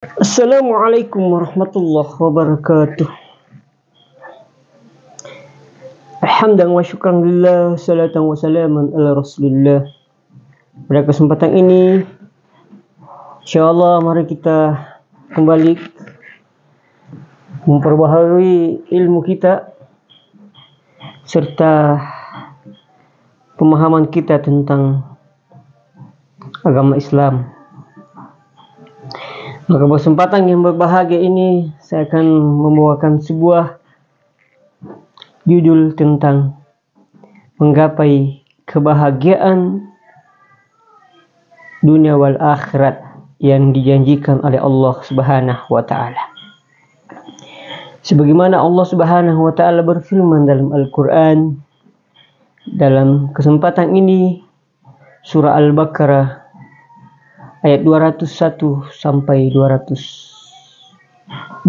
Assalamualaikum warahmatullahi wabarakatuh. Alhamdulillah wa syukran lillah, salatan wa salaman ala rasulillah. Pada kesempatan ini, insyaallah mari kita kembali memperbaharui ilmu kita serta pemahaman kita tentang agama Islam. Maka kesempatan yang berbahagia ini saya akan membawakan sebuah judul tentang menggapai kebahagiaan dunia wal akhirat yang dijanjikan oleh Allah Subhanahu wa taala. Sebagaimana Allah Subhanahu wa taala berfirman dalam Al-Qur'an dalam kesempatan ini surah Al-Baqarah ayat 201 sampai 202.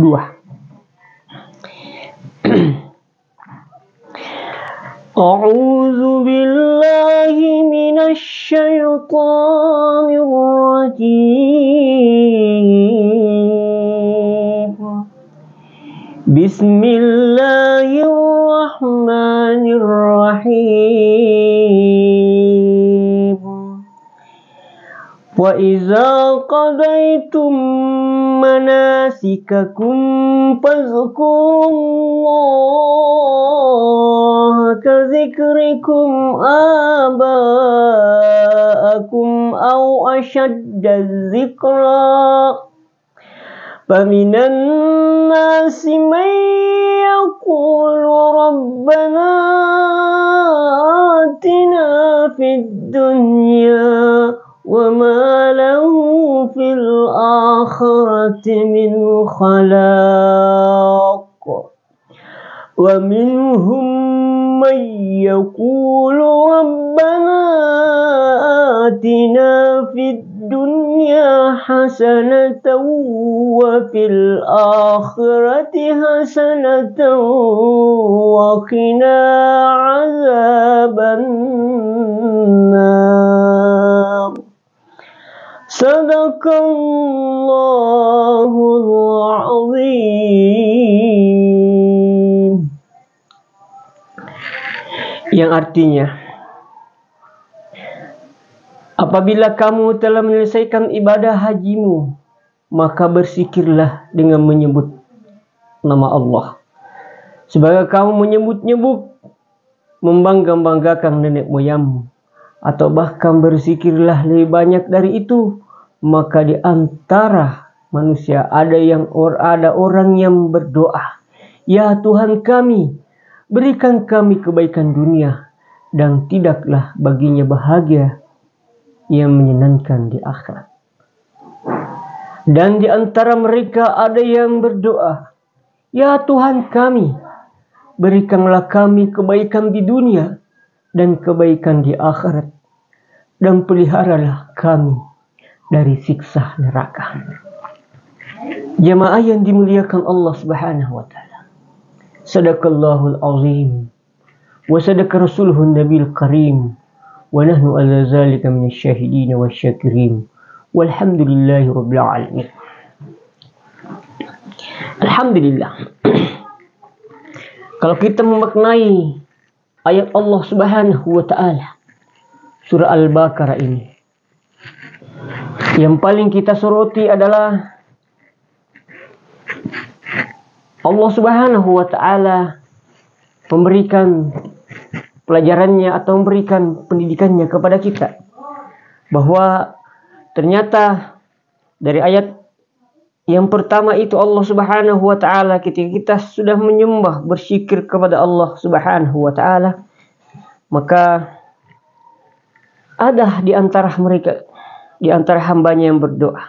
A'udzu billahi minasy syaithanir rajim. Bismillahirrahmanirrahim. Wa iza qadaitum manasikakum fazkurullaha kadzikrikum aba'akum aw ashadda dzikra. Faminan nasi man yaqulu rabbana atina fid dunya وَمَا لَهُ فِي الْآخِرَةِ مِنْ خَلَاقٍ وَمِنْهُمْ مَنْ يَقُولُ رَبَّنَا آتِنَا فِي الدُّنْيَا حَسَنَةً وَفِي الْآخِرَةِ حَسَنَةً وَقِنَا عَذَابَ النَّارِ. Sadaqallahul azim. Yang artinya, apabila kamu telah menyelesaikan ibadah hajimu, maka bersikirlah dengan menyebut nama Allah. Sebagai kamu menyebut-nyebut, membangga-banggakan nenek moyangmu, atau bahkan berzikirlah lebih banyak dari itu, maka di antara manusia ada orang yang berdoa, ya Tuhan kami, berikan kami kebaikan dunia dan tidaklah baginya bahagia yang menyenangkan di akhirat. Dan di antara mereka ada yang berdoa, ya Tuhan kami, berikanlah kami kebaikan di dunia dan kebaikan di akhirat, dan peliharalah kami dari siksa neraka. Jemaah yang dimuliakan Allah Subhanahu wa taala. Sadaqallahul azim wa sadaqa rasuluhun nabiyil karim wa nahnu ala zalika minasy syahidin wasyakirin walhamdulillahi rabbil alamin. Alhamdulillah. Kalau kita memaknai ayat Allah Subhanahu wa taala surah Al-Baqarah ini, yang paling kita soroti adalah Allah Subhanahu wa taala memberikan pelajarannya atau memberikan pendidikannya kepada kita, bahwa ternyata dari ayat yang pertama itu Allah Subhanahu wa taala, ketika kita sudah menyembah, berzikir kepada Allah Subhanahu wa taala, maka ada di antara mereka, di antara hambanya yang berdoa.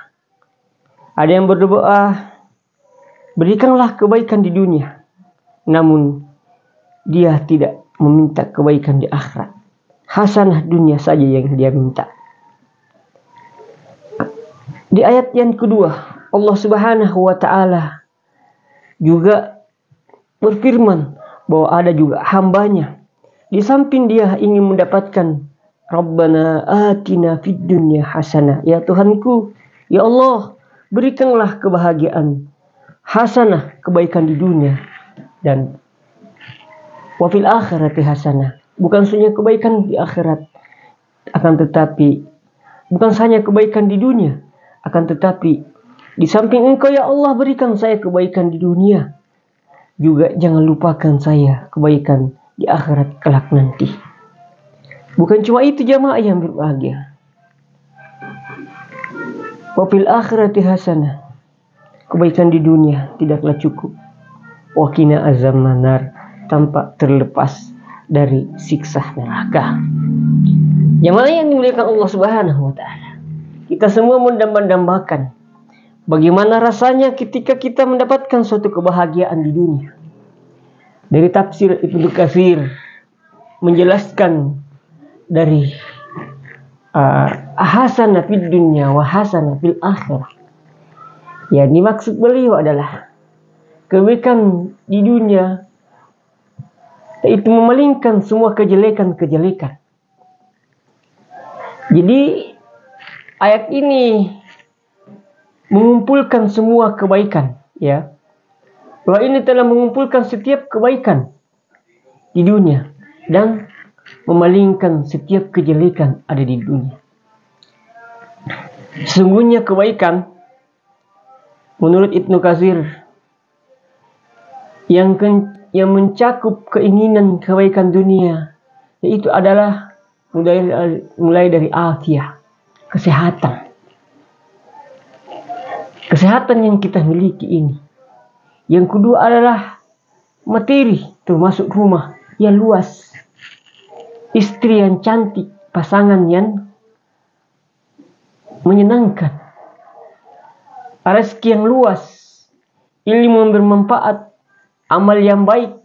Ada yang berdoa, berikanlah kebaikan di dunia, namun dia tidak meminta kebaikan di akhirat. Hasanah dunia saja yang dia minta. Di ayat yang kedua, Allah Subhanahu wa taala juga berfirman bahwa ada juga hambanya, di samping dia ingin mendapatkan Rabbana atina fid dunya hasanah, ya Tuhanku, ya Allah, berikanlah kebahagiaan hasanah, kebaikan di dunia, dan wa fil akhirati hasanah, bukan saja kebaikan di akhirat, akan tetapi bukan hanya kebaikan di dunia, akan tetapi di samping Engkau ya Allah berikan saya kebaikan di dunia, juga jangan lupakan saya kebaikan di akhirat kelak nanti. Bukan cuma itu jamaah yang berbahagia. Wa fil akhirati hasanah, kebaikan di dunia tidaklah cukup. Wa qina azaban nar, tanpa terlepas dari siksa neraka. Jamaah yang dimuliakan Allah Subhanahu wa taala, kita semua mendambakan bagaimana rasanya ketika kita mendapatkan suatu kebahagiaan di dunia. Dari tafsir Ibnu Katsir menjelaskan dari hasanah fid dunya wa hasanah fil akhirah. Ya, dimaksud beliau adalah kebaikan di dunia itu memalingkan semua kejelekan-kejelekan. Jadi ayat ini mengumpulkan semua kebaikan, ya. Bahwa ini telah mengumpulkan setiap kebaikan di dunia dan memalingkan setiap kejelekan ada di dunia. Sesungguhnya kebaikan menurut Ibnu Katsir yang mencakup keinginan kebaikan dunia, yaitu adalah mulai dari afiah, kesehatan. Kesehatan yang kita miliki ini. Yang kedua adalah materi, termasuk rumah yang luas, istri yang cantik, pasangan yang menyenangkan, rezeki yang luas, ilmu yang bermanfaat, amal yang baik,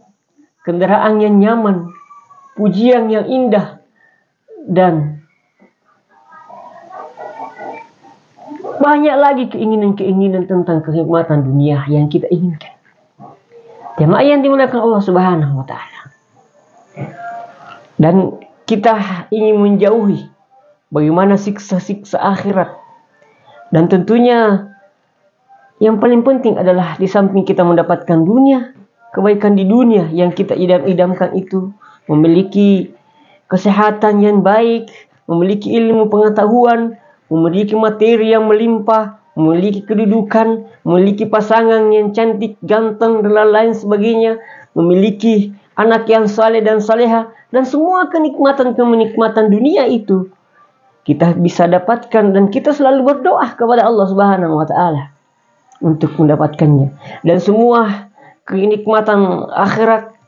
kendaraan yang nyaman, pujian yang indah, dan banyak lagi keinginan-keinginan tentang kenikmatan dunia yang kita inginkan. Jemaah yang dimuliakan Allah Subhanahu wa taala. Dan kita ingin menjauhi bagaimana siksa-siksa akhirat. Dan tentunya yang paling penting adalah di samping kita mendapatkan dunia, kebaikan di dunia yang kita idam-idamkan itu, memiliki kesehatan yang baik, memiliki ilmu pengetahuan, memiliki materi yang melimpah, memiliki kedudukan, memiliki pasangan yang cantik, ganteng, dan lain sebagainya, memiliki anak yang saleh dan saleha, dan semua kenikmatan dunia itu kita bisa dapatkan, dan kita selalu berdoa kepada Allah Subhanahu wa taala untuk mendapatkannya. Dan semua kenikmatan akhirat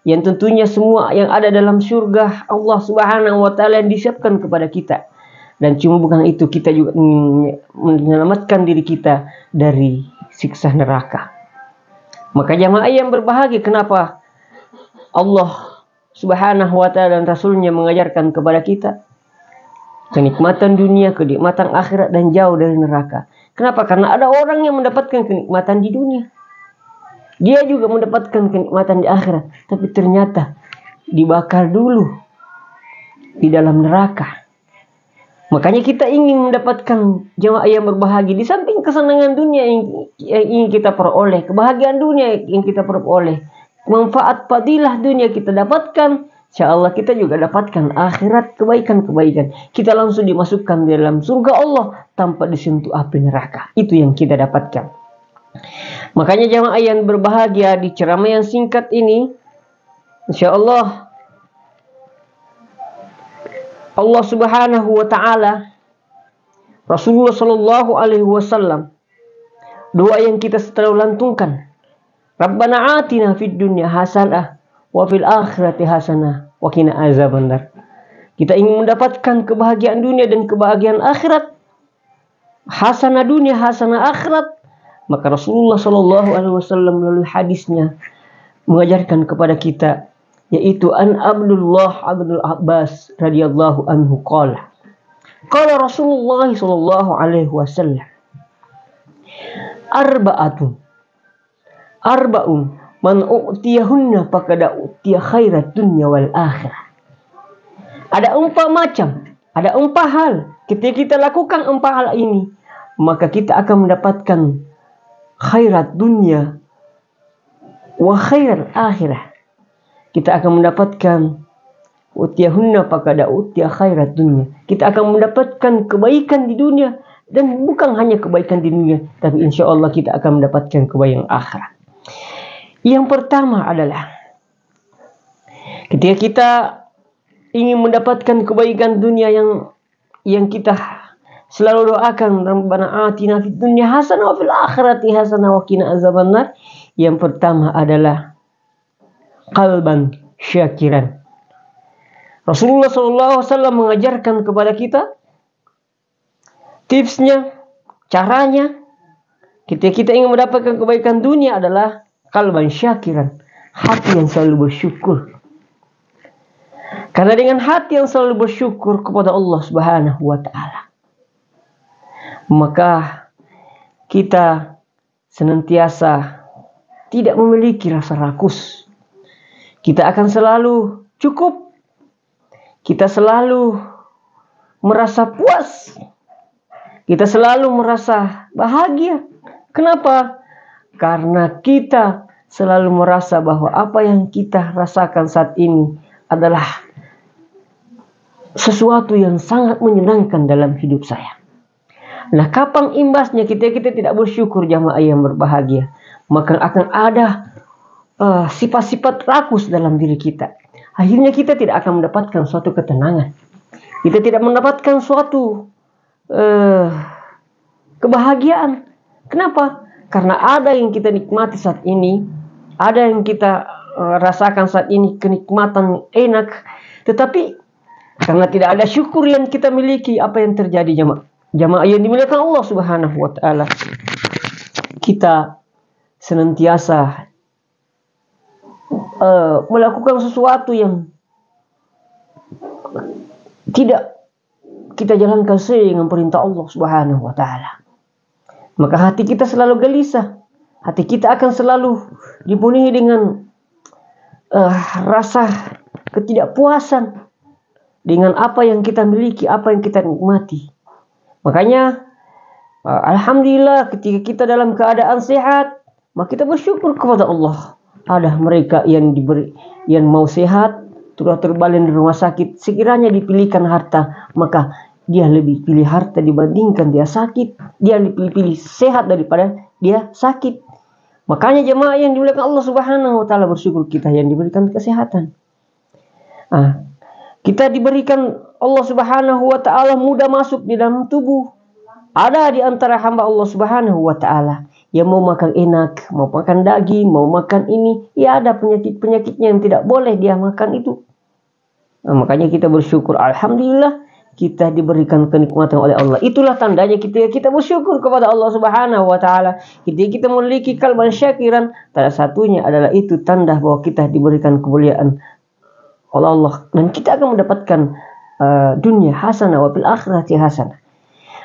yang tentunya semua yang ada dalam surga Allah Subhanahu wa taala yang disiapkan kepada kita. Dan cuma bukan itu, kita juga menyelamatkan diri kita dari siksa neraka. Maka jamaah yang berbahagia, kenapa Allah Subhanahu wa taala dan Rasulnya mengajarkan kepada kita kenikmatan dunia, kenikmatan akhirat, dan jauh dari neraka. Kenapa? Karena ada orang yang mendapatkan kenikmatan di dunia, dia juga mendapatkan kenikmatan di akhirat, tapi ternyata dibakar dulu di dalam neraka. Makanya kita ingin mendapatkan jemaah yang berbahagia. Di samping kesenangan dunia yang ingin kita peroleh, kebahagiaan dunia yang kita peroleh, manfaat fadilah dunia kita dapatkan, insyaallah kita juga dapatkan akhirat kebaikan-kebaikan. Kita langsung dimasukkan di dalam surga Allah tanpa disentuh api neraka. Itu yang kita dapatkan. Makanya jemaah yang berbahagia, di ceramah yang singkat ini, insyaallah Allah Subhanahu wa taala, Rasulullah sallallahu alaihi wasallam, doa yang kita selalu lantungkan, Rabbana atina fid dunya hasanah wa fil akhirati hasanah wa qina azabannar. Kita ingin mendapatkan kebahagiaan dunia dan kebahagiaan akhirat. Hasanah dunia, hasanah akhirat. Maka Rasulullah sallallahu alaihi wasallam melalui hadisnya mengajarkan kepada kita, yaitu an Abdullah Abdul Abbas radhiyallahu anhu qala Rasulullah sallallahu alaihi wasallam, arba'un man u'tiyahunna faqad u'tiya khairat dunya wal akhirah. Ada 4 macam, ada 4 hal. Ketika kita lakukan 4 hal ini, maka kita akan mendapatkan khairat dunia wa khairat akhirah. Kita akan mendapatkan utiyahunna faqad utiya khairat dunia. Kita akan mendapatkan kebaikan di dunia, dan bukan hanya kebaikan di dunia, tapi insya Allah kita akan mendapatkan kebaikan akhirat. Yang pertama adalah ketika kita ingin mendapatkan kebaikan dunia yang kita selalu doakan, Rabbana atina fid dunya hasanah wa fil akhirati hasanah wa qina azabannar. Yang pertama adalah qalban syakiran. Rasulullah SAW mengajarkan kepada kita tipsnya, caranya ketika kita ingin mendapatkan kebaikan dunia adalah qalban syakiran, hati yang selalu bersyukur. Karena dengan hati yang selalu bersyukur kepada Allah Subhanahu wa Ta'ala, maka kita senantiasa tidak memiliki rasa rakus. Kita akan selalu cukup. Kita selalu merasa puas. Kita selalu merasa bahagia. Kenapa? Karena kita selalu merasa bahwa apa yang kita rasakan saat ini adalah sesuatu yang sangat menyenangkan dalam hidup saya. Nah, kapan imbasnya kita tidak bersyukur, jamaah yang berbahagia? Maka akan ada sifat-sifat rakus dalam diri kita. Akhirnya kita tidak akan mendapatkan suatu ketenangan. Kita tidak mendapatkan suatu kebahagiaan. Kenapa? Karena ada yang kita nikmati saat ini, ada yang kita rasakan saat ini, kenikmatan enak, tetapi karena tidak ada syukur yang kita miliki, apa yang terjadi, jamaah yang dimuliakan Allah Subhanahu wa Ta'ala? Kita senantiasa melakukan sesuatu yang tidak kita jalankan sesuai dengan perintah Allah Subhanahu wa Ta'ala. Maka hati kita selalu gelisah. Hati kita akan selalu dipenuhi dengan rasa ketidakpuasan dengan apa yang kita miliki, apa yang kita nikmati. Makanya alhamdulillah ketika kita dalam keadaan sehat, maka kita bersyukur kepada Allah. Ada mereka yang mau sehat, sudah terbaling di rumah sakit, sekiranya dipilihkan harta, maka dia lebih pilih harta dibandingkan dia sakit. Dia lebih pilih sehat daripada dia sakit. Makanya jemaah yang dimuliakan Allah Subhanahu wa Ta'ala, bersyukur kita yang diberikan kesehatan. Kita diberikan Allah Subhanahu wa Ta'ala mudah masuk di dalam tubuh. Ada di antara hamba Allah Subhanahu wa Ta'ala yang mau makan enak, mau makan daging, mau makan ini, ya ada penyakit-penyakitnya yang tidak boleh dia makan itu. Makanya kita bersyukur, alhamdulillah kita diberikan kenikmatan oleh Allah. Itulah tandanya kita bersyukur kepada Allah Subhanahu wa Ta'ala. Ketika kita memiliki qalban syakiran, salah satunya adalah itu tanda bahwa kita diberikan kemuliaan oleh Allah, dan kita akan mendapatkan dunia hasanah wa fil akhirati hasanah.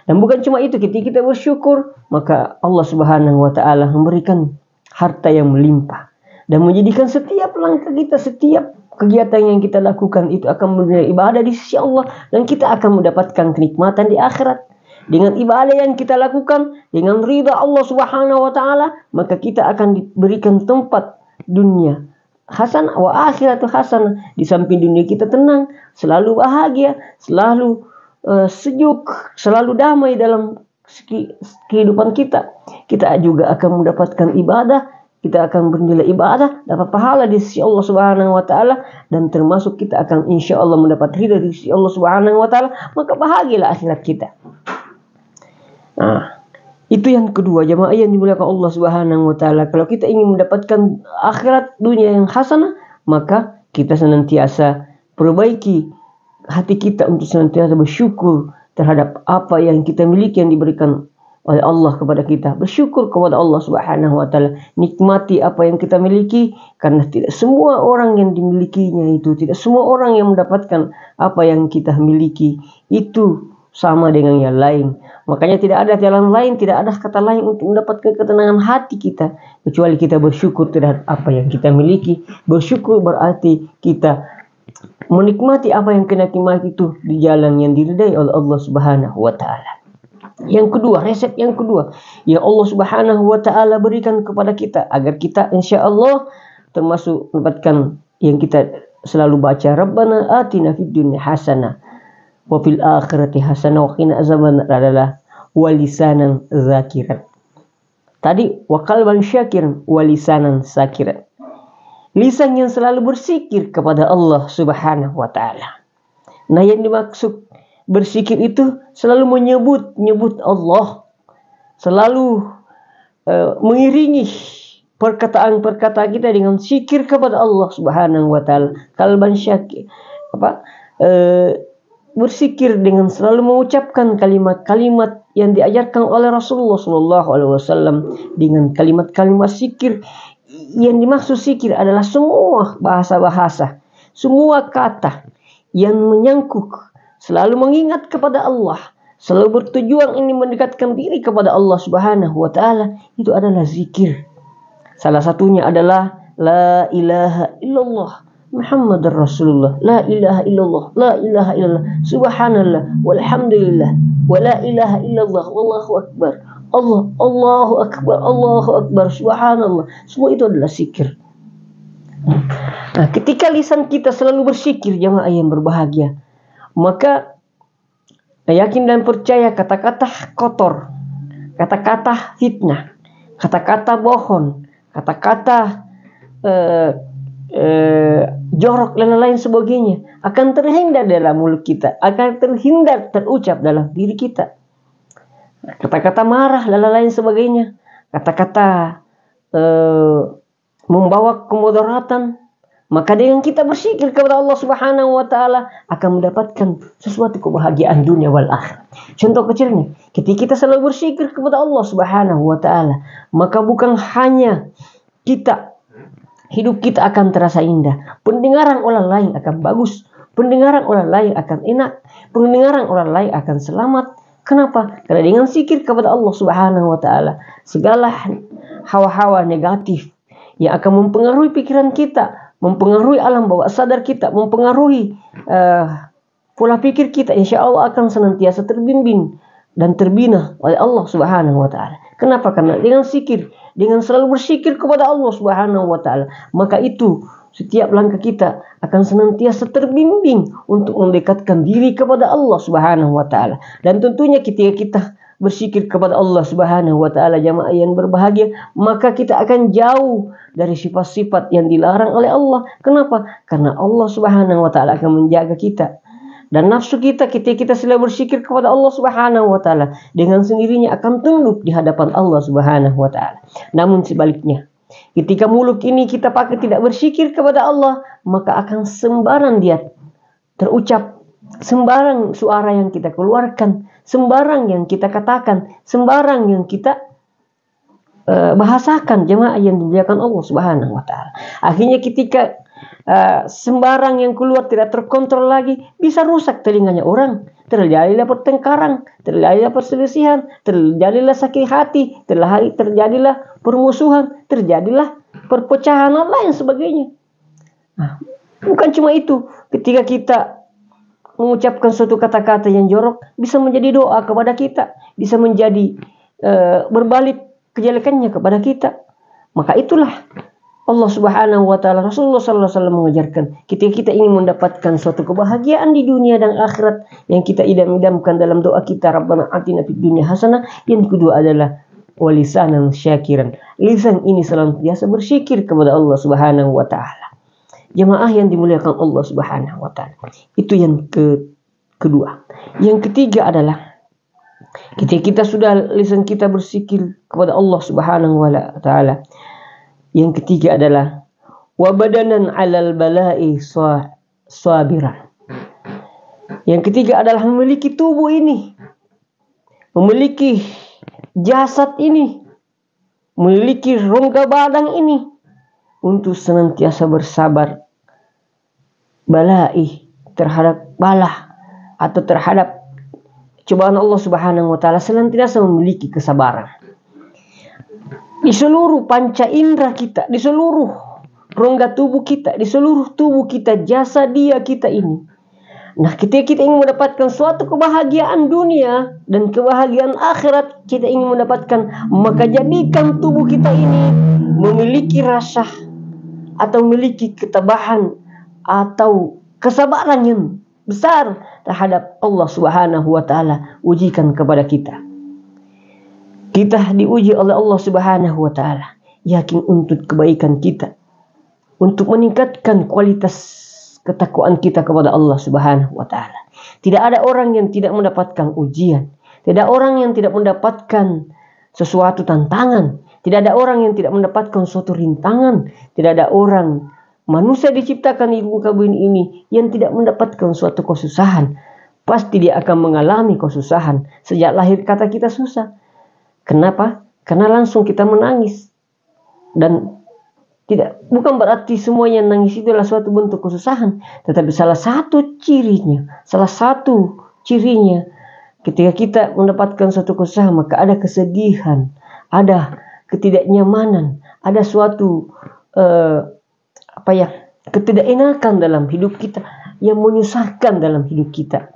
Dan bukan cuma itu, ketika kita bersyukur, maka Allah Subhanahu wa Ta'ala memberikan harta yang melimpah dan menjadikan setiap langkah kita, setiap kegiatan yang kita lakukan itu akan menjadi ibadah di sisi Allah, dan kita akan mendapatkan kenikmatan di akhirat. Dengan ibadah yang kita lakukan, dengan ridha Allah Subhanahu wa Ta'ala, maka kita akan diberikan tempat dunia hasanah wa akhiratu hasanah. Di samping dunia kita tenang, selalu bahagia, selalu sejuk, selalu damai dalam kehidupan kita. Kita juga akan mendapatkan ibadah, kita akan bernilai ibadah, dapat pahala di sisi Allah Subhanahu wa Ta'ala, dan termasuk kita akan insya Allah mendapat ridha di sisi Allah Subhanahu wa Ta'ala. Maka bahagialah akhirat kita. Itu yang kedua, jemaah yang dimuliakan Allah Subhanahu wa Ta'ala. Kalau kita ingin mendapatkan akhirat dunia yang hasanah, maka kita senantiasa perbaiki hati kita untuk senantiasa bersyukur terhadap apa yang kita miliki yang diberikan oleh Allah kepada kita. Bersyukur kepada Allah Subhanahu wa Ta'ala. Nikmati apa yang kita miliki, karena tidak semua orang yang dimilikinya itu, tidak semua orang yang mendapatkan apa yang kita miliki itu sama dengan yang lain. Makanya tidak ada jalan lain, tidak ada kata lain untuk mendapatkan ketenangan hati kita kecuali kita bersyukur terhadap apa yang kita miliki. Bersyukur berarti kita menikmati apa yang kita nikmati itu di jalan yang diridai oleh Allah Subhanahu wa Ta'ala. Yang kedua, resep yang kedua yang Allah Subhanahu wa taala berikan kepada kita agar kita insyaallah termasuk mendapatkan yang kita selalu baca, Rabbana atina fid dunya hasanah wa fil akhirati hasanah wa qina azabannar, adalah walisanan zakiran. Tadi wa qalban syakiran walisanan sakiran. Lisan yang selalu berzikir kepada Allah Subhanahu wa taala. Nah, yang dimaksud berzikir itu selalu menyebut Allah, selalu mengiringi perkataan-perkataan kita dengan zikir kepada Allah Subhanahu wa taala. Qalban syakir, berzikir dengan selalu mengucapkan kalimat-kalimat yang diajarkan oleh Rasulullah SAW dengan kalimat-kalimat zikir. Yang dimaksud zikir adalah semua bahasa-bahasa, semua kata yang menyangkut selalu mengingat kepada Allah, selalu bertujuan ini mendekatkan diri kepada Allah Subhanahu wa taala, itu adalah zikir. Salah satunya adalah la ilaha illallah Muhammadur Rasulullah, la ilaha illallah, la ilaha illallah, subhanallah, walhamdulillah, wa la ilaha illallah, wallahu akbar, Allahu akbar, Allahu akbar, subhanallah. Semua itu adalah zikir. Nah, ketika lisan kita selalu berzikir, jamaah yang berbahagia, maka yakin dan percaya kata-kata kotor, kata-kata fitnah, kata-kata bohong, kata-kata jorok dan lain sebagainya akan terhindar dalam mulut kita, akan terhindar terucap dalam diri kita. Kata-kata marah dan lain sebagainya, kata-kata membawa kemudaratan, maka dengan kita berzikir kepada Allah Subhanahu wa taala akan mendapatkan sesuatu kebahagiaan dunia wal akhirat. Contoh kecilnya, ketika kita selalu berzikir kepada Allah Subhanahu wa taala, maka bukan hanya hidup kita akan terasa indah, pendengaran orang lain akan bagus, pendengaran orang lain akan enak, pendengaran orang lain akan selamat. Kenapa? Karena dengan zikir kepada Allah Subhanahu wa taala, segala hawa-hawa negatif yang akan mempengaruhi pikiran kita, mempengaruhi alam bawah sadar kita, mempengaruhi pola pikir kita, insya Allah akan senantiasa terbimbing dan terbina oleh Allah Subhanahu wa taala. Kenapa? Karena dengan zikir, dengan selalu berzikir kepada Allah Subhanahu wa taala, maka itu setiap langkah kita akan senantiasa terbimbing untuk mendekatkan diri kepada Allah Subhanahu wa taala. Dan tentunya ketika kita berzikir kepada Allah Subhanahu wa taala, jamaah yang berbahagia, maka kita akan jauh dari sifat-sifat yang dilarang oleh Allah. Kenapa? Karena Allah Subhanahu wa taala akan menjaga kita. Dan nafsu kita ketika kita selalu berzikir kepada Allah Subhanahu wa taala, dengan sendirinya akan tunduk di hadapan Allah Subhanahu wa taala. Namun sebaliknya, ketika mulut ini kita pakai tidak berzikir kepada Allah, maka akan sembarang dia terucap, sembarang suara yang kita keluarkan, sembarang yang kita katakan, sembarang yang kita bahasakan, jemaah yang dimuliakan Allah Subhanahu wa taala. Akhirnya ketika sembarang yang keluar tidak terkontrol lagi, bisa rusak telinganya orang, terjadilah pertengkaran, terjadilah perselisihan, terjadilah sakit hati, terjadilah permusuhan, terjadilah perpecahan dan lain sebagainya. Nah, bukan cuma itu, ketika kita mengucapkan suatu kata-kata yang jorok, bisa menjadi doa kepada kita, bisa menjadi berbalik kejelekannya kepada kita. Maka itulah Allah Subhanahu wa taala, Rasulullah sallallahu alaihi wasallam mengajarkan, ketika kita ingin mendapatkan suatu kebahagiaan di dunia dan akhirat yang kita idam-idamkan dalam doa kita, Rabbana atina fid dunya hasanah. Yang kedua adalah walisanan syakiran. Lisan ini senantiasa berzikir kepada Allah Subhanahu wa taala. Jemaah yang dimuliakan Allah Subhanahu wa taala. Itu yang kedua. Yang ketiga adalah ketika kita sudah lisan kita berzikir kepada Allah Subhanahu wa taala, yang ketiga adalah wabadanan alal bala'i sabiran. Yang ketiga adalah memiliki tubuh ini, memiliki jasad ini, memiliki rongga badan ini untuk senantiasa bersabar bala'i, terhadap balah atau terhadap cobaan Allah Subhanahu wa taala, senantiasa memiliki kesabaran. Di seluruh panca indera kita, di seluruh rongga tubuh kita, di seluruh tubuh kita, jasa dia kita ini Nah, ketika kita ingin mendapatkan suatu kebahagiaan dunia dan kebahagiaan akhirat, kita ingin mendapatkan, maka jadikan tubuh kita ini memiliki rasa atau memiliki ketabahan atau kesabaran yang besar terhadap Allah Subhanahu wa taala. Ujikan kepada kita. Kita diuji oleh Allah Subhanahu wa taala. Yakin untuk kebaikan kita, untuk meningkatkan kualitas ketakwaan kita kepada Allah Subhanahu wa taala. Tidak ada orang yang tidak mendapatkan ujian. Tidak ada orang yang tidak mendapatkan sesuatu tantangan. Tidak ada orang yang tidak mendapatkan suatu rintangan. Tidak ada orang manusia diciptakan di muka bumi ini yang tidak mendapatkan suatu kesusahan. Pasti dia akan mengalami kesusahan. Sejak lahir kata kita susah. Kenapa? Karena langsung kita menangis. Dan bukan berarti semua yang nangis itu adalah suatu bentuk kesusahan, tetapi salah satu cirinya ketika kita mendapatkan suatu kesusahan, maka ada kesedihan, ada ketidaknyamanan, ada suatu ketidakenakan dalam hidup kita yang menyusahkan dalam hidup kita.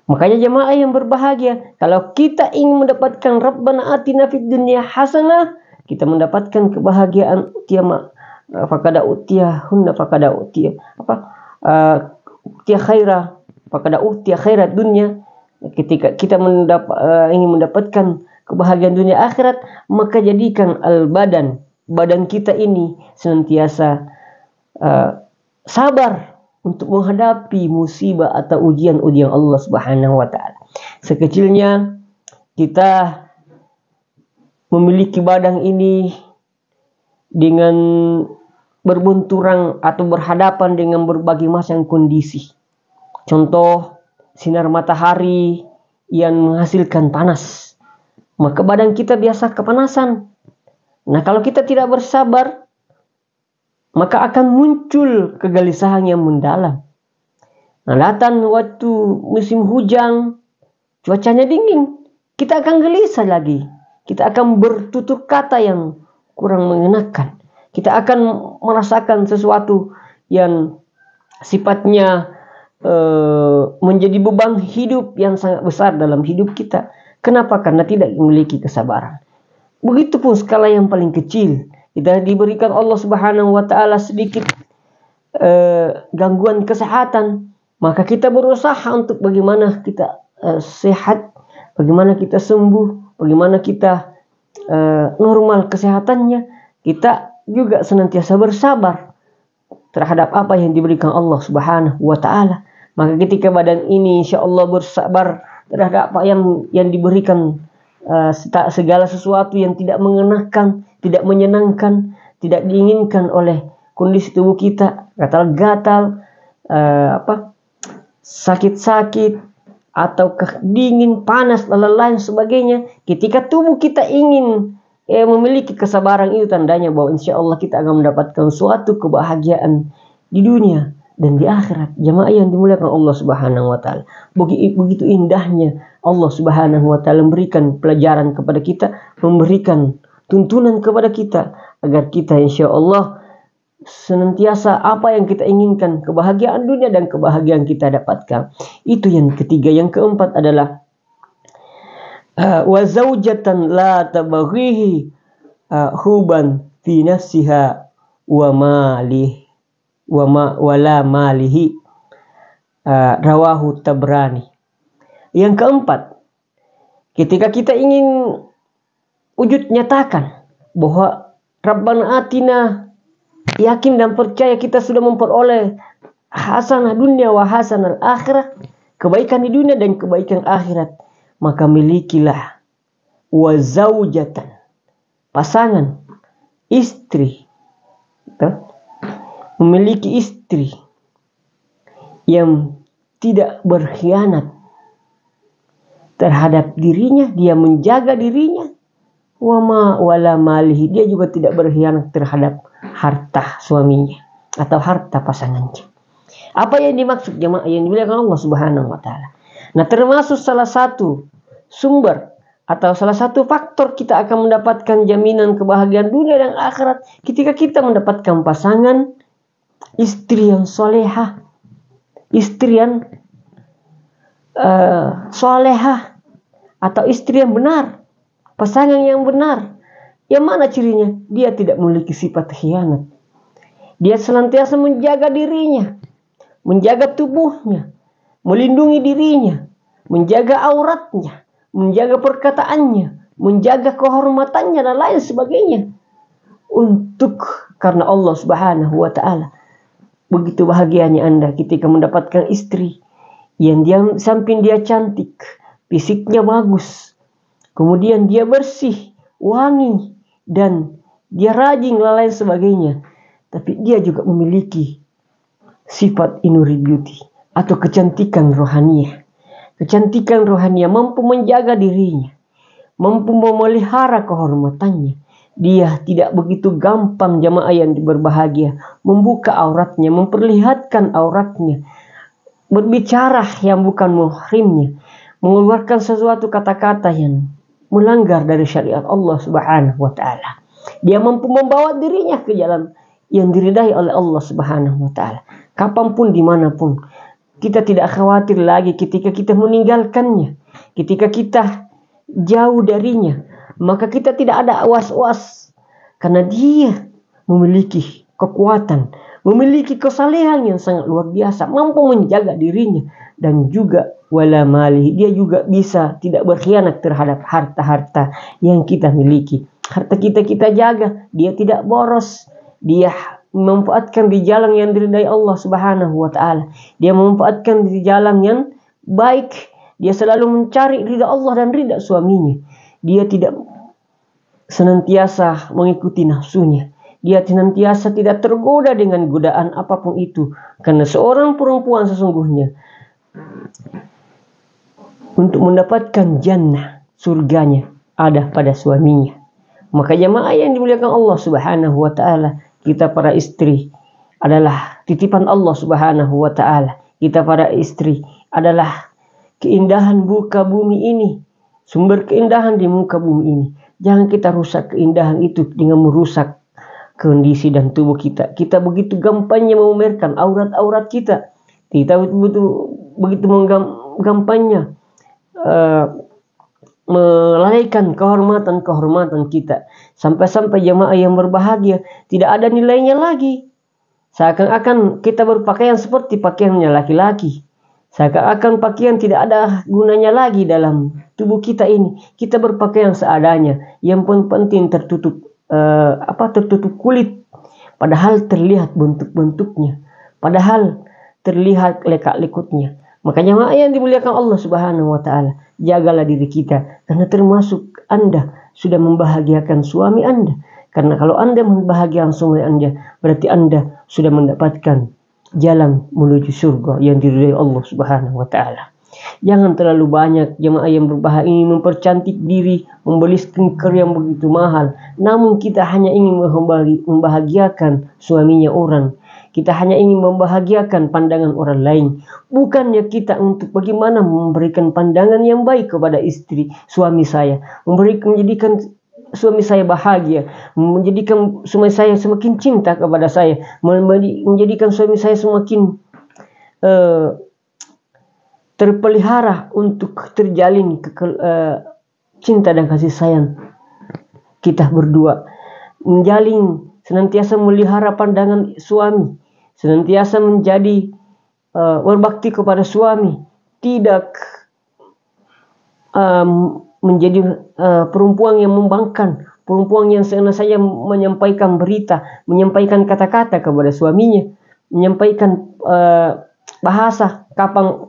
Makanya jemaah yang berbahagia, kalau kita ingin mendapatkan Rabbana atina fid dunya hasanah, kita mendapatkan kebahagiaan fakada utiya khairat dunia. Ketika kita ingin mendapatkan kebahagiaan dunia akhirat, maka jadikan badan kita ini senantiasa sabar untuk menghadapi musibah atau ujian-ujian Allah Subhanahu wa taala. Sekecilnya kita memiliki badan ini dengan berbenturan atau berhadapan dengan berbagai macam kondisi. Contoh, sinar matahari yang menghasilkan panas, maka badan kita biasa kepanasan. Nah, kalau kita tidak bersabar, maka akan muncul kegelisahan yang mendalam. Nah, datang waktu musim hujan, cuacanya dingin, kita akan gelisah lagi. Kita akan bertutur kata yang kurang mengenakan. Kita akan merasakan sesuatu yang sifatnya menjadi beban hidup yang sangat besar dalam hidup kita. Kenapa? Karena tidak memiliki kesabaran. Begitupun skala yang paling kecil. Kita diberikan Allah Subhanahu wa taala sedikit gangguan kesehatan, maka kita berusaha untuk bagaimana kita sehat, bagaimana kita sembuh, bagaimana kita normal kesehatannya. Kita juga senantiasa bersabar terhadap apa yang diberikan Allah Subhanahu wa taala. Maka ketika badan ini insyaallah bersabar terhadap apa yang diberikan, segala sesuatu yang tidak mengenakan, tidak menyenangkan, tidak diinginkan oleh kondisi tubuh kita, gatal-gatal, sakit-sakit, atau dingin, panas, dan lain sebagainya. Ketika tubuh kita ingin memiliki kesabaran, itu tandanya bahwa insya Allah kita akan mendapatkan suatu kebahagiaan di dunia dan di akhirat. Jemaah yang dimuliakan Allah Subhanahu wa taala. Begitu indahnya Allah Subhanahu wa taala memberikan pelajaran kepada kita, memberikan tuntunan kepada kita agar kita insya Allah senantiasa apa yang kita inginkan, kebahagiaan dunia dan kebahagiaan kita dapatkan. Itu yang ketiga. Yang keempat adalah wa zaujatan la tabaghihi huban fi nafsiha wa malih wala malihi, rawahu Tabrani. Yang keempat, ketika kita ingin wujud nyatakan bahwa Rabbana atina, yakin dan percaya kita sudah memperoleh hasanah dunia wa hasanah akhirat, kebaikan di dunia dan kebaikan akhirat, maka milikilah wa zaujatan, pasangan, istri, memiliki istri yang tidak berkhianat terhadap dirinya, dia menjaga dirinya, wala malihi, dia juga tidak berkhianat terhadap harta suaminya atau harta pasangannya. Apa yang dimaksud jemaah yang dimuliakan Allah Subhanahu wa taala? Nah, termasuk salah satu sumber atau salah satu faktor kita akan mendapatkan jaminan kebahagiaan dunia dan akhirat ketika kita mendapatkan pasangan, istri yang solehah, istri yang solehah atau istri yang benar, pasangan yang benar. Yang mana cirinya? Dia tidak memiliki sifat khianat. Dia senantiasa menjaga dirinya, menjaga tubuhnya, melindungi dirinya, menjaga auratnya, menjaga perkataannya, menjaga kehormatannya dan lain sebagainya. Karena Allah Subhanahu wa taala. Begitu bahagianya Anda ketika mendapatkan istri yang dia samping dia cantik, fisiknya bagus, kemudian dia bersih, wangi, dan dia rajin dan lain sebagainya. Tapi dia juga memiliki sifat inuri beauty atau kecantikan rohaniah. Kecantikan rohaniah mampu menjaga dirinya, mampu memelihara kehormatannya. Dia tidak begitu gampang jamaah yang berbahagia membuka auratnya, memperlihatkan auratnya, berbicara yang bukan muhrimnya, mengeluarkan sesuatu kata-kata yang melanggar dari syariat Allah Subhanahu wa taala. Dia mampu membawa dirinya ke jalan yang diridai oleh Allah Subhanahu wa taala. Kapanpun, dimanapun, kita tidak khawatir lagi ketika kita meninggalkannya, ketika kita jauh darinya. Maka kita tidak ada was-was, karena dia memiliki kekuatan, memiliki kesalehan yang sangat luar biasa, mampu menjaga dirinya, dan juga wala mali, dia juga bisa tidak berkhianat terhadap harta-harta yang kita miliki. Harta kita jaga, dia tidak boros, dia memanfaatkan di jalan yang diridai Allah Subhanahu wa taala. Dia memanfaatkan di jalan yang baik, dia selalu mencari ridha Allah dan ridha suaminya. Dia tidak senantiasa mengikuti nafsunya. Dia senantiasa tidak tergoda dengan godaan apapun itu. Karena seorang perempuan sesungguhnya untuk mendapatkan jannah, surganya ada pada suaminya. Maka jamaah yang dimuliakan Allah Subhanahu wa taala, kita para istri adalah titipan Allah Subhanahu wa taala. Kita para istri adalah keindahan muka bumi ini, sumber keindahan di muka bumi ini. Jangan kita rusak keindahan itu dengan merusak kondisi dan tubuh kita. Kita begitu gampangnya memamerkan aurat-aurat kita. Kita begitu gampangnya melalaikan kehormatan kita. Sampai-sampai jamaah yang berbahagia tidak ada nilainya lagi. Seakan-akan kita berpakaian seperti pakaiannya laki-laki. Seakan-akan pakaian tidak ada gunanya lagi dalam tubuh kita ini. Kita berpakaian seadanya. Yang penting tertutup tertutup kulit. Padahal terlihat bentuk-bentuknya. Padahal terlihat lekak-lekutnya. Makanya jemaah yang dimuliakan Allah Subhanahu wa taala, jagalah diri kita, karena termasuk Anda sudah membahagiakan suami Anda. Karena kalau Anda membahagiakan suami Anda, berarti Anda sudah mendapatkan jalan menuju surga yang diridai Allah Subhanahu wa taala. Jangan terlalu banyak jemaah yang berbahagia ini mempercantik diri, membeli skincare yang begitu mahal. Namun kita hanya ingin membahagiakan suaminya orang. Kita hanya ingin membahagiakan pandangan orang lain. Bukannya kita untuk bagaimana memberikan pandangan yang baik kepada istri suami saya, menjadikan suami saya bahagia, menjadikan suami saya semakin cinta kepada saya, menjadikan suami saya semakin terpelihara untuk terjalin cinta dan kasih sayang kita berdua, menjalin senantiasa melihara pandangan suami, senantiasa menjadi berbakti kepada suami, tidak menjadi perempuan yang membangkang, perempuan yang senantiasa menyampaikan berita, menyampaikan kata-kata kepada suaminya, menyampaikan bahasa. Kapan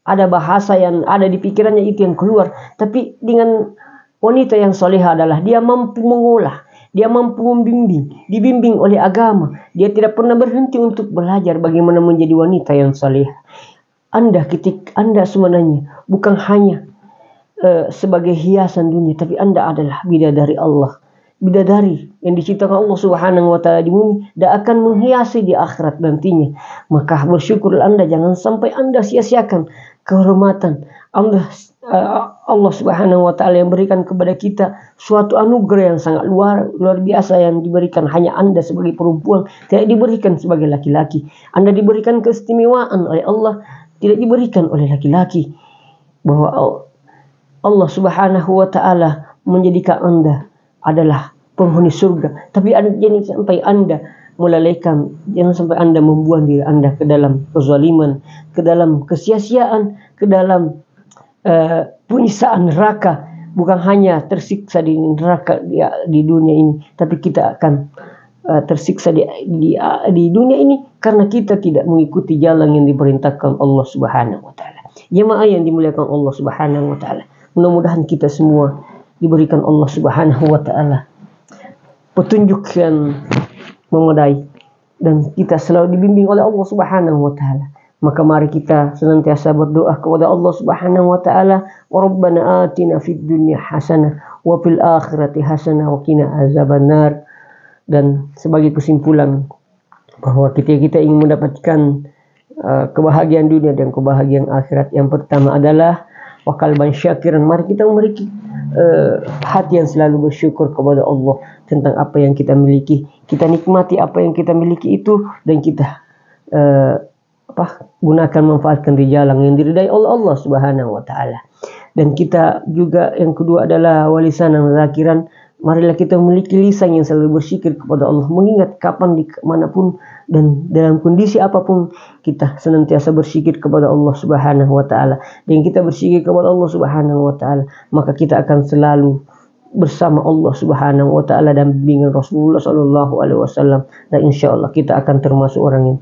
ada bahasa yang ada di pikirannya itu yang keluar. Tapi dengan wanita yang solehah adalah dia mampu mengolah, dia mampu membimbing, dibimbing oleh agama. Dia tidak pernah berhenti untuk belajar bagaimana menjadi wanita yang solehah. Anda sebenarnya bukan hanya sebagai hiasan dunia, tapi Anda adalah bidadari Allah. Bidadari yang diciptakan Allah Subhanahu wa taala di bumi dan akan menghiasi di akhirat nantinya. Maka bersyukur Anda, jangan sampai Anda sia-siakan kehormatan Allah Subhanahu wa taala yang berikan kepada kita suatu anugerah yang sangat luar biasa yang diberikan hanya Anda sebagai perempuan, tidak diberikan sebagai laki-laki. Anda diberikan keistimewaan oleh Allah, tidak diberikan oleh laki-laki. bahwa Allah Subhanahu wa taala menjadikan Anda adalah penghuni surga, tapi jangan sampai Anda melalaikan, jangan sampai Anda membuang diri Anda ke dalam kezaliman, ke dalam kesia-siaan, ke dalam penyiksaan neraka. Bukan hanya tersiksa di neraka di dunia ini, tapi kita akan tersiksa di dunia ini karena kita tidak mengikuti jalan yang diperintahkan Allah Subhanahu wa taala. Jemaah yang dimuliakan Allah Subhanahu wa taala, mudah-mudahan kita semua diberikan Allah Subhanahu wa taala petunjuk yang memadai dan kita selalu dibimbing oleh Allah Subhanahu wa taala. Maka mari kita senantiasa berdoa kepada Allah Subhanahu wa taala, wa rabbana atina fid dunya hasanah wa fil akhirati hasanah wa qina azabannar. Dan sebagai kesimpulan bahwa kita ingin mendapatkan kebahagiaan dunia dan kebahagiaan akhirat, yang pertama adalah wa qalban syakiran. Mari kita memiliki hati yang selalu bersyukur kepada Allah tentang apa yang kita miliki. Kita nikmati apa yang kita miliki itu dan kita gunakan, manfaatkan di jalan yang diridai oleh Allah Subhanahu wa taala. Dan kita juga yang kedua adalah walisanan zakiran. Marilah kita memiliki lisan yang selalu berzikir kepada Allah, mengingat kapan dimanapun dan dalam kondisi apapun kita senantiasa berzikir kepada Allah Subhanahu wa taala. Dan kita berzikir kepada Allah Subhanahu wa taala, maka kita akan selalu bersama Allah Subhanahu wa taala dan bimbingan Rasulullah sallallahu alaihi wasallam, dan insyaallah kita akan termasuk orang yang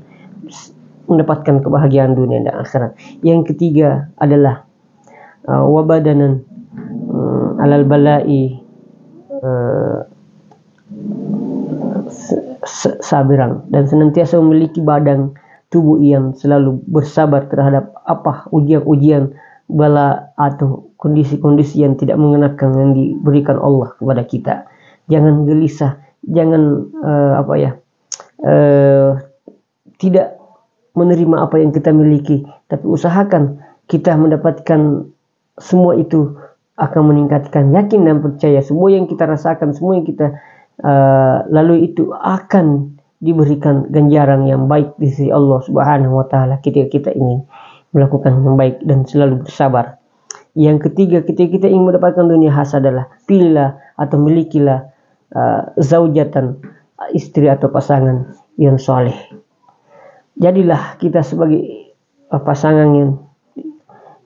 mendapatkan kebahagiaan dunia dan akhirat. Yang ketiga adalah wabadanan alal balai sabiran, dan senantiasa memiliki badan tubuh yang selalu bersabar terhadap ujian-ujian, bala atau kondisi-kondisi yang tidak mengenakan yang diberikan Allah kepada kita. Jangan gelisah, jangan tidak menerima apa yang kita miliki, tapi usahakan kita mendapatkan semua itu akan meningkatkan yakin dan percaya semua yang kita rasakan, semua yang kita lalui itu akan diberikan ganjaran yang baik di sisi Allah Subhanahu wa taala ketika kita ingin melakukan yang baik dan selalu bersabar. Yang ketiga, ketika kita ingin mendapatkan dunia khas adalah pilihlah atau milikilah zaujatan, istri atau pasangan yang soleh. Jadilah kita sebagai pasangan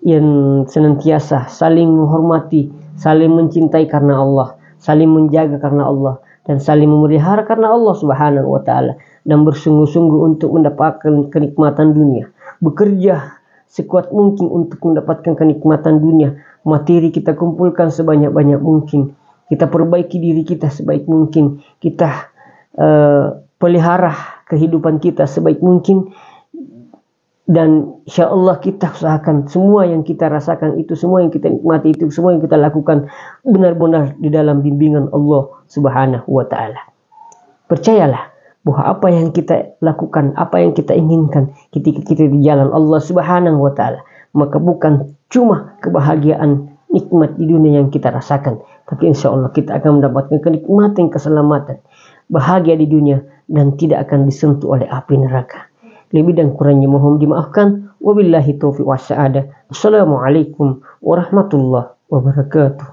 yang senantiasa saling menghormati, saling mencintai karena Allah, saling menjaga karena Allah, dan saling memelihara karena Allah Subhanahu wa taala, dan bersungguh-sungguh untuk mendapatkan kenikmatan dunia. Bekerja sekuat mungkin untuk mendapatkan kenikmatan dunia. Materi kita kumpulkan sebanyak-banyak mungkin. Kita perbaiki diri kita sebaik mungkin. Kita pelihara kehidupan kita sebaik mungkin, dan insya Allah kita usahakan semua yang kita rasakan itu, semua yang kita nikmati itu, semua yang kita lakukan benar-benar di dalam bimbingan Allah Subhanahu wa taala. Percayalah bahwa apa yang kita lakukan, apa yang kita inginkan ketika kita di jalan Allah Subhanahu wa taala, maka bukan cuma kebahagiaan nikmat di dunia yang kita rasakan, tapi insya Allah kita akan mendapatkan kenikmatan, keselamatan, bahagia di dunia, dan tidak akan disentuh oleh api neraka. Lebih dan kurangnya mohon dimaafkan. Wabillahi taufiq wassa'adah. Assalamualaikum warahmatullahi wabarakatuh.